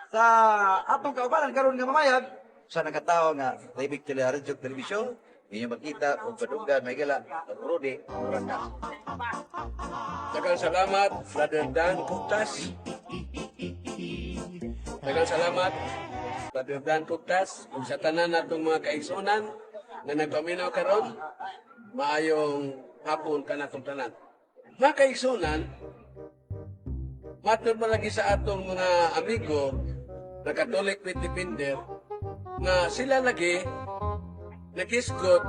sa atong kaubanan karon nga mamayag sa nakatawo nga Tibig Television inyo makita kung padugan may gala Rudy Rakas. Daghang salamat, Brother Dan Kuptas. Daghang salamat, Brother Dan Kuptas, ug sa tanan natong mga kaigsunan na nagpaminaw karon, maayong hapon ka natong tanan. Mga kaigsunan, matod man lagi sa atong mga amigo na Catholic with Defender na sila lagi nagisgot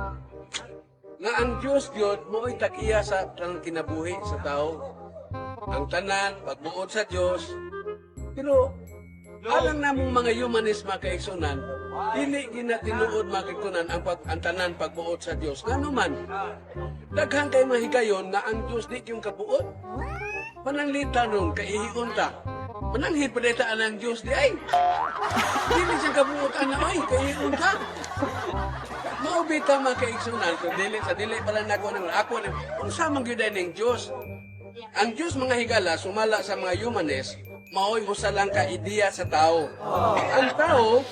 nga ang Diyos Diyod mo'y tagiya sa tanang kinabuhi sa tao. Ang tanan, pagbuod sa Diyos. Pero, alang namong mga humanist mga kaigsunan, dili ginatinuod mga kaigsunan ang tanan pagbuod sa Diyos. Nga man, daghang kay mahigayon na ang Diyos di yung kabuod. Pananglita nun, kaihiyon ta. Mananghid pa dito ang Diyos di ay. Dili siyang kabuod ana ay, kaihiyon ta. Maubita mga kaigsunan, kung dili pala nagawa ng ako, kung samang gyuday ng Diyos. Ang Diyos mga higala, sumala sa mga humanist, maoy usalang ka ideya sa tao. Ang tao,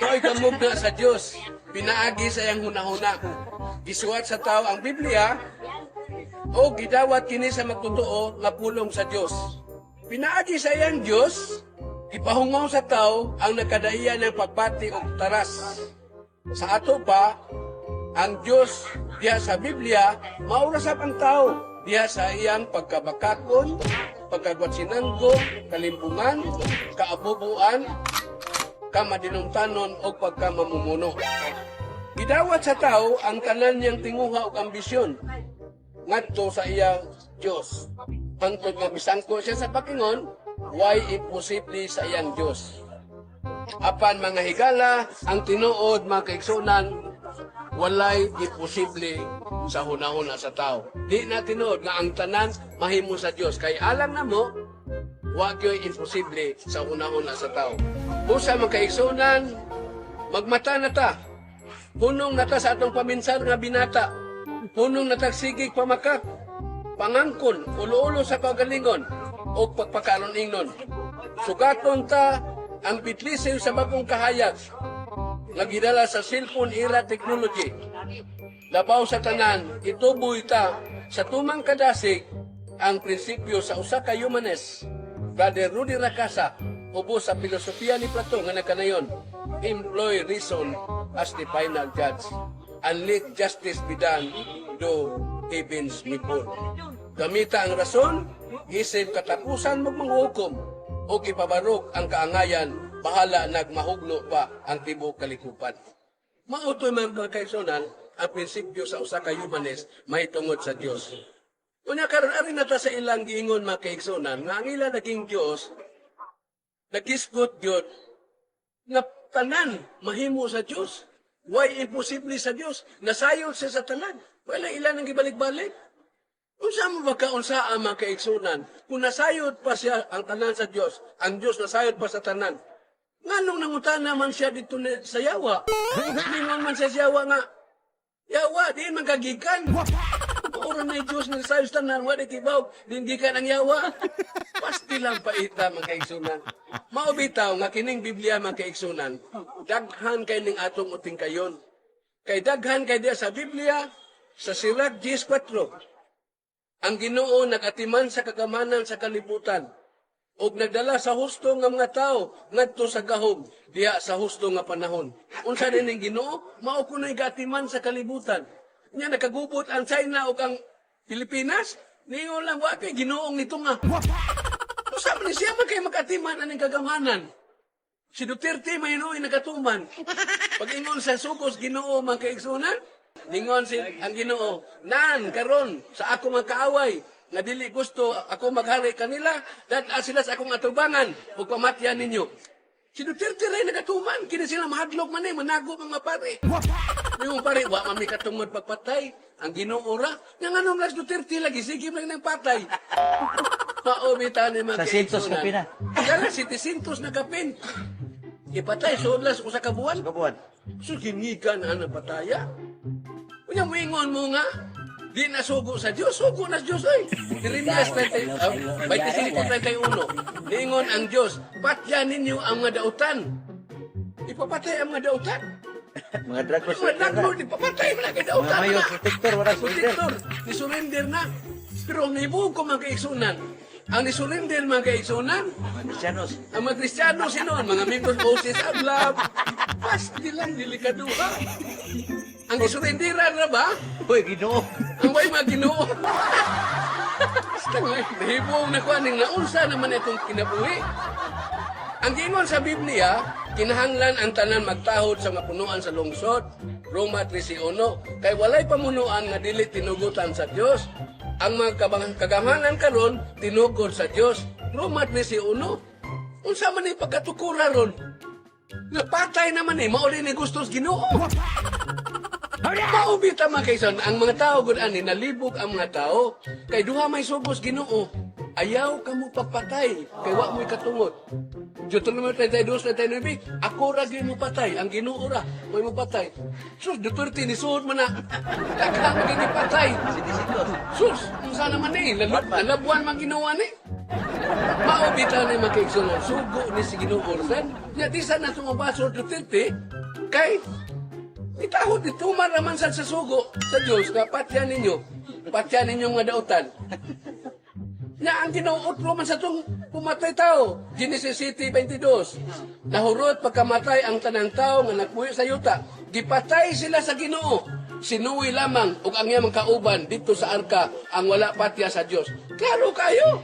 maoy kamugna sa Diyos, pinaagi sa iyang hunahuna. Gisuwat sa tao ang Biblia, o gidawat kini sa magtotoo nga pulong sa Diyos. Pinaagi sa iyang Diyos, ipahungaw sa tao ang nakadaiya ng pagbati o taras. Sa ato pa, ang Diyos diha sa Biblia, maurasap ang tao diha sa iyang pagkabakakon, pagkagwatsinanggo, kalimpungan, kaabubuan, kamadinungtanon o pagkamamumuno. Gidawat sa tao ang tanan niyang tinguha o ambisyon ngadto sa iyang Diyos. Hangtod nga bisangko siya sa pakingon, why imposible sa iyang Diyos. Apan mga higala, ang tinuod mga kaigsunan, walay imposible sa hunahuna sa tao. Di na tinuod nga ang tanan mahimo sa Dios. Kay alam na mo, wa gyoy imposible sa hunahuna sa tao. Busa mga kaigsunan, magmata na ta. Punong na ta sa atong paminsan nga binata. Punong na tagsigig pamakak. Pangangkon, ulo-ulo sa kagalingon o pagpakanon-ingnon. Sugaton ta ang bitlisew sa bagong kahayag nagidala sa cellphone era technology. Labaw sa tanan, ituboy ta sa tumang kadasig ang prinsipyo sa usa ka humanist. Brother Rudy Rakasa, ubos sa filosofiya ni Plato nga nagkanayon, employ reason as the final judge and let justice be done though heavens be full. Gamita ang rason, isip katapusan magmanghukom o ipabarok ang kaangayan, bahala nagmahugno pa ang tibok kalikupan. Mautoy man mga kaigsunan, ang prinsipyo sa usa ka humanist mahitungod sa Dios. Kunya karon ari na ta sa ilang giingon mga kaigsunan, nga ang ila naging Dios, nagisgot Dios, nga tanan mahimo sa Dios. Why imposible sa Dios? Nasayod siya sa tanan. Wala ilan ang gibalik-balik. Unsa mo ba kaunsa ang mga kaigsunan? Kung nasayod pa siya ang tanan sa Dios, ang Dios nasayod pa sa tanan. Nganong nangutana man siya dito sa Yawa? Lingon man siya sa Yawa nga, Yawa, di man kagikan. Oran na Diyos na nasayod sa tanan, wala kibaw, dingikan ang Yawa. Pasti lang paita mga kaigsunan. Maubitaw nga kining Biblia mga kaigsunan, daghan kay ning atong uting kayon. Kay daghan kay diya sa Biblia, sa Sirach 10:4. Ang Ginoo nagatiman sa kagamanan sa kalibutan ug nagdala sa husto nga mga tao ngadto sa gahom diha sa husto nga panahon. Unsa din ang Ginoo? Mao kunoy gatiman sa kalibutan. Nya nakagubot ang China ug ang Pilipinas, ningon lang wa kay Ginoong nito nga. Usa man siya man kay magatiman aning kagamanan. Si Duterte maynoy nagatuman. Pag ingon sa sukos Ginoo man kay igsunan, ningon si ang Ginoo, nan karon sa ako mga kaaway nga dili gusto ako maghari kanila, dad sila sa akong atubangan ug pamatyan ninyo. Si Duterte ray nagatuman, kini sila mahadlok man manago mga pare. Yung pare wa mami katungod pagpatay, ang Ginoo ra nga nganong las Duterte lagi sige lang nang patay. Paubitan ni mga Sa sintos na pina. Kaya 700 na kapin. Ipatay sa udlas usa ka buwan. Kabuan. So, ginigan ang napataya. Kunya, moingon mo nga, Di na sugo sa Diyos, sugo na sa Diyos ay. Jeremias 25:31. Niingon ang Diyos, patyan ninyo ang mga dautan. Ipapatay ang mga dautan. Mga drug lords. Mga drug ipapatay mo na kay Mga dautan mayo, na. protector, wala surrender. Protector, ni-surrender na. Pero ang nibuog ko mga kaigsunan, ang ni-surrender mga kaigsunan, Mga Kristiyanos. ang mga Kristiyano sinoon, mga members of Moses Ablab, pasti lang delikaduha. Ang isurrenderan na ba? Uy, Ginoo. Ang way mga Ginoo. Basta nga, nahibong na kuaning naunsa naman itong kinabuhi. Ang gingon sa Biblia, kinahanglan ang tanan magtahod sa mapunuan sa lungsod, Roma 13:1, kay walay pamunuan nga dili tinugutan sa Dios. Ang mga kagamanan karon tinugod sa Dios, Roma 13:1. Unsa man ni pagkatukura ron? Napatay naman eh, mauli ni gustos Ginoo. Maubita mga kaisan, ang mga tao gud ani nalibog ang mga tao kay duha may subos Ginoo. Ayaw ka mo pagpatay kay wa mo'y katungod. Deuteronomy 32:39, ako ra gyud mo patay, ang Ginoo ra mo'y mo patay. Sus, Duterte ni suod man na. Daghang gini patay. Sinisindos. Sus, unsa naman ni? Nalabuan man ginawa ni. Maubita ni makiksunan, sugo ni si Ginoo Orsan. Nya di sana tumabaso Duterte kay itahod dito maraman sa sugo sa Dios nga patyan ninyo nga dautan. Na ang ginuutro man sa itong pumatay tao. Genesis 22. Nahurot pagkamatay ang tanang tao nga nagpuyo sa yuta. Gipatay sila sa Ginoo. Sinuwi lamang ug ang iyang kauban dito sa arka ang wala patya sa Dios. Klaro kayo.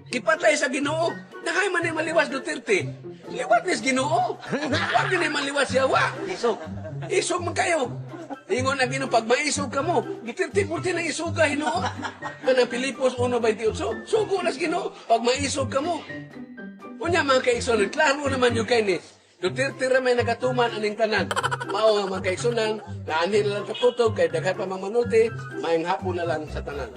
Gipatay sa Ginoo. Nahay man ni maliwas Duterte. Liwat nis Ginoo. Wag ni maliwas siya wa. Isog. Isog man kayo. Ingon ang Ginoo pag maisog ka mo, gitirti-purti na isuga Ginoo. Kanang Pilipos 1:28, sugo nas Ginoo pag maisog ka mo. Unya mga kaigsunan, klaro naman yung kay ni. Duterte ra may nagatuman aning tanan. Mao nga mga kaigsunan, naanhin lang sa kutog kay daghan pa mamanulti, maayong hapon na lang sa tanan.